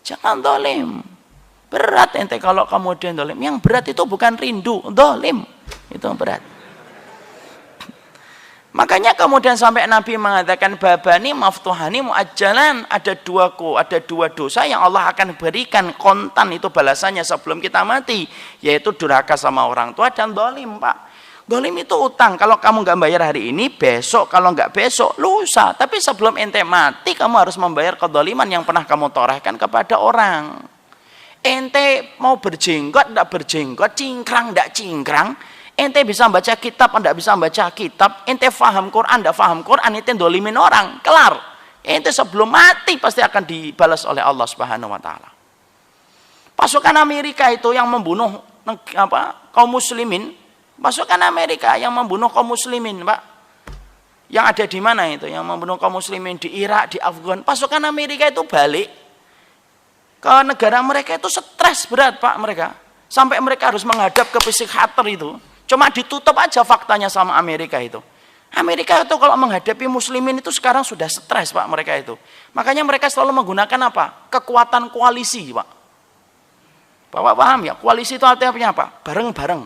Jangan dolim. Berat ente kalau kemudian dolim. Yang berat itu bukan rindu, dolim. Itu berat. Makanya kemudian sampai Nabi mengatakan babani maftuhani muajjalan, ada dua dosa yang Allah akan berikan kontan itu balasannya sebelum kita mati, yaitu durhaka sama orang tua dan dolim, Pak. Dolim itu utang, kalau kamu nggak bayar hari ini, besok, kalau nggak besok, lusa. Tapi sebelum ente mati, kamu harus membayar kedoliman yang pernah kamu torehkan kepada orang. Ente mau berjenggot, nggak berjenggot, cingkrang, nggak cingkrang, ente bisa baca kitab, enggak bisa baca kitab, ente faham Quran, enggak faham Quran, ente dolimin orang, kelar. Ente sebelum mati pasti akan dibalas oleh Allah Subhanahu wa taala. Pasukan Amerika itu yang membunuh kaum muslimin, pasukan Amerika yang membunuh kaum muslimin, Pak. Yang ada di mana itu? Yang membunuh kaum muslimin di Irak, di Afgan. Pasukan Amerika itu balik ke negara mereka itu stres berat, Pak, mereka. Sampai mereka harus menghadap ke psikiater itu. Cuma ditutup aja faktanya sama Amerika itu. Amerika itu kalau menghadapi muslimin itu sekarang sudah stres, Pak, mereka itu. Makanya mereka selalu menggunakan apa? Kekuatan koalisi, Pak. Bapak paham ya? Koalisi itu artinya apa? Bareng-bareng.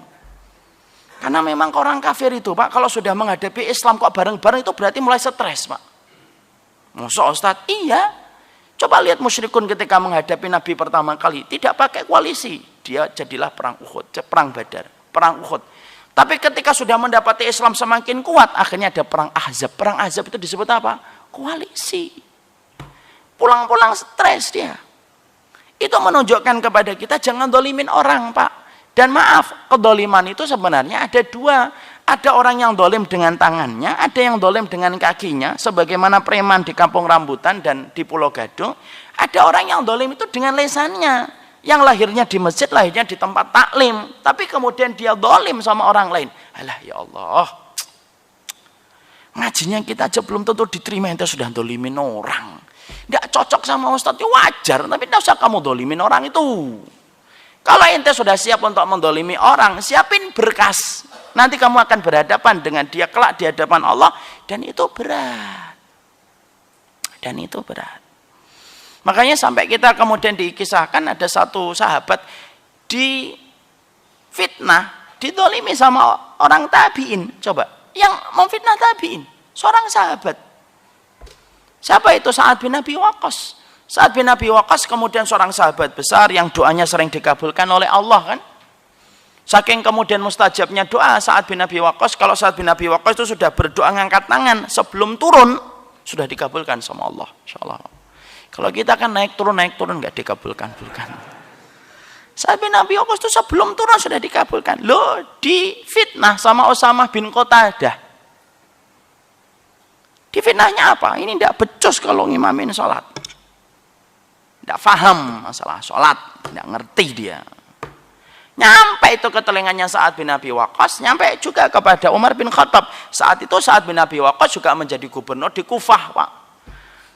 Karena memang orang kafir itu, Pak, kalau sudah menghadapi Islam kok bareng-bareng itu berarti mulai stres, Pak. Masa Ustaz? Iya. Coba lihat musyrikun ketika menghadapi Nabi pertama kali. Tidak pakai koalisi. Dia jadilah perang Uhud, perang Badar, perang Uhud. Tapi ketika sudah mendapati Islam semakin kuat, akhirnya ada perang Ahzab. Perang Ahzab itu disebut apa? Koalisi. Pulang-pulang stres dia. Itu menunjukkan kepada kita jangan dolimin orang, Pak. Dan maaf, kedoliman itu sebenarnya ada dua. Ada orang yang dolim dengan tangannya, ada yang dolim dengan kakinya, sebagaimana preman di Kampung Rambutan dan di Pulau Gadung. Ada orang yang dolim itu dengan lesannya. Yang lahirnya di masjid, lahirnya di tempat taklim, tapi kemudian dia dolim sama orang lain. Alah ya Allah, ngajinya kita aja belum tentu diterima, ente sudah dolimin orang. Nggak cocok sama Ustadz, ya wajar, tapi tidak usah kamu dolimin orang itu. Kalau ente sudah siap untuk mendolimi orang, siapin berkas. Nanti kamu akan berhadapan dengan dia kelak di hadapan Allah, dan itu berat. Dan itu berat. Makanya sampai kita kemudian dikisahkan ada satu sahabat di fitnah, didolimi sama orang tabi'in. Coba, yang memfitnah tabi'in, seorang sahabat. Siapa itu? Sa'ad bin Abi Waqqas. Sa'ad bin Abi Waqqas kemudian seorang sahabat besar yang doanya sering dikabulkan oleh Allah, kan? Saking kemudian mustajabnya doa Sa'ad bin Abi Waqqas, kalau Sa'ad bin Abi Waqqas itu sudah berdoa ngangkat tangan sebelum turun, sudah dikabulkan sama Allah, insyaallah. Kalau kita kan naik turun nggak dikabulkan. Sa'ad bin Abi Waqqas itu sebelum turun sudah dikabulkan. Loh, di fitnah sama Usamah bin Qatadah. Di fitnahnya apa? Ini tidak becus kalau ngimamin sholat. Tidak paham masalah sholat, tidak ngerti dia. Nyampe itu ke telinganya Sa'ad bin Abi Waqqas, nyampe juga kepada Umar bin Khattab. Saat itu Sa'ad bin Abi Waqqas juga menjadi gubernur di Kufah, Pak.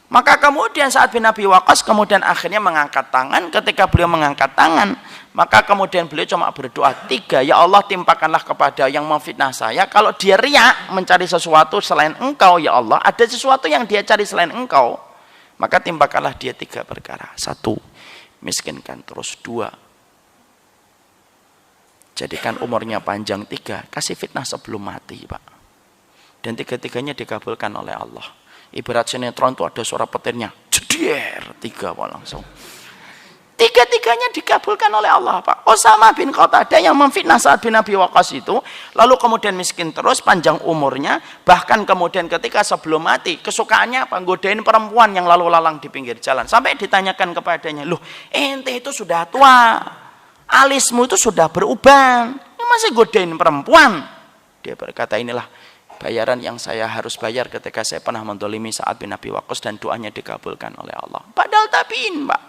Maka kemudian Sa'ad bin Abi Waqqas kemudian akhirnya mengangkat tangan. Ketika beliau mengangkat tangan, maka kemudian beliau cuma berdoa 3, ya Allah timpakanlah kepada yang memfitnah saya. Kalau dia riya mencari sesuatu selain engkau, ya Allah, ada sesuatu yang dia cari selain engkau, maka timpakanlah dia 3 perkara. 1, miskinkan. Terus 2, jadikan umurnya panjang. 3, kasih fitnah sebelum mati, Pak. Dan 3-tiganya dikabulkan oleh Allah. Ibarat sinetron itu ada suara petirnya, jeder, 3 langsung. 3-tiganya dikabulkan oleh Allah, Pak. Usamah bin Qatadah yang memfitnah Sa'ad bin Abi Waqqas itu, lalu kemudian miskin terus, panjang umurnya, bahkan kemudian ketika sebelum mati, kesukaannya apa? Godain perempuan yang lalu lalang di pinggir jalan. Sampai ditanyakan kepadanya, loh, ente itu sudah tua, alismu itu sudah beruban, masih godain perempuan? Dia berkata, inilah bayaran yang saya harus bayar ketika saya pernah mendolimi Sa'ad bin Abi Waqqas dan doanya dikabulkan oleh Allah. Padahal tabiin, Pak.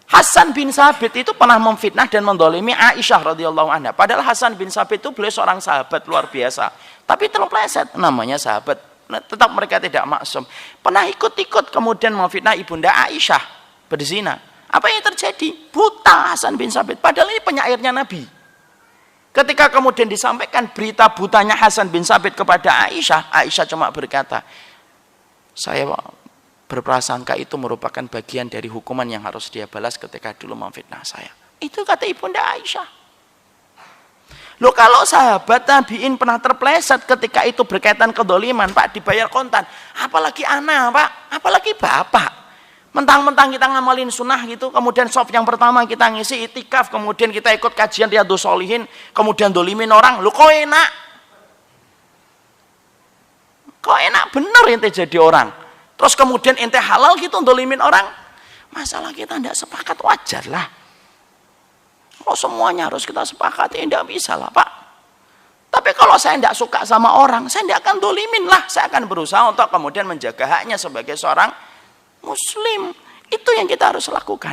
Hasan bin Sabit itu pernah memfitnah dan mendolimi Aisyah radhiyallahu anha. Padahal Hasan bin Sabit itu beliau seorang sahabat luar biasa. Tapi terpeleset, namanya sahabat. Tetap mereka tidak maksum. Pernah ikut-ikut kemudian memfitnah ibunda Aisyah berzina. Apa yang terjadi? Buta Hasan bin Sabit. Padahal ini penyairnya Nabi. Ketika kemudian disampaikan berita butanya Hasan bin Sabit kepada Aisyah, Aisyah cuma berkata, saya berprasangka itu merupakan bagian dari hukuman yang harus dia balas ketika dulu memfitnah saya. Itu kata Ibunda Aisyah. Loh, kalau sahabat tabi'in pernah terpleset ketika itu berkaitan kedoliman, Pak, dibayar kontan. Apalagi anak, Pak, apalagi bapak. Mentang-mentang kita ngamalin sunnah gitu, kemudian soft yang pertama kita ngisi itikaf, kemudian kita ikut kajian Riyadhus Shalihin, kemudian dolimin orang. Loh, kok enak? Kok enak bener ente jadi orang? Terus kemudian ente halal gitu dolimin orang? Masalah kita tidak sepakat, wajar lah. Kalau semuanya harus kita sepakati, tidak bisa lah, Pak. Tapi kalau saya tidak suka sama orang, saya tidak akan dolimin lah. Saya akan berusaha untuk kemudian menjaga haknya sebagai seorang muslim. Itu yang kita harus lakukan.